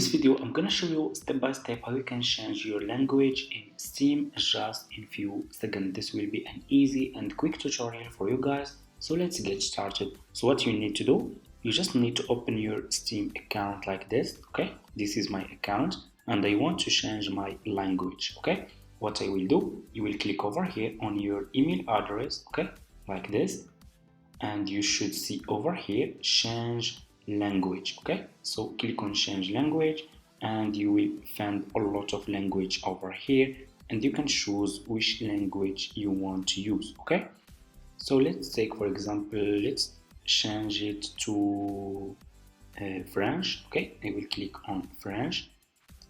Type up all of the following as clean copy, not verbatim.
this video, I'm gonna show you step by step how you can change your language in Steam just in few seconds. This will be an easy and quick tutorial for you guys. So let's get started. So what you need to do, you just need to open your Steam account like this. Okay, this is my account and I want to change my language. Okay, what I will do, you will click over here on your email address. Okay, like this, and you should see over here change language. Okay, so click on change language and you will find a lot of language over here, and you can choose which language you want to use. Okay, so let's take, for example, let's change it to French. Okay, I will click on French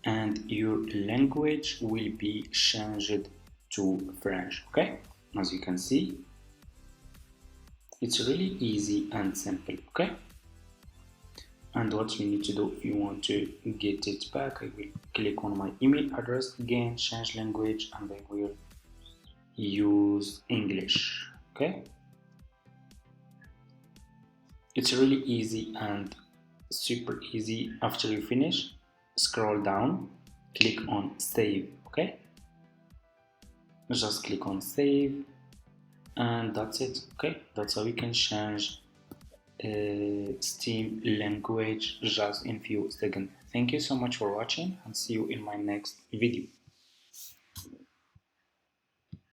and your language will be changed to French. Okay, as you can see, it's really easy and simple. Okay, and what you need to do, if you want to get it back, I will click on my email address again, change language, and I will use English. Okay, it's really easy and super easy. After you finish, scroll down, click on save. Okay, just click on save, and that's it. Okay, that's how you can change Steam language just in few seconds. Thank you so much for watching and see you in my next video.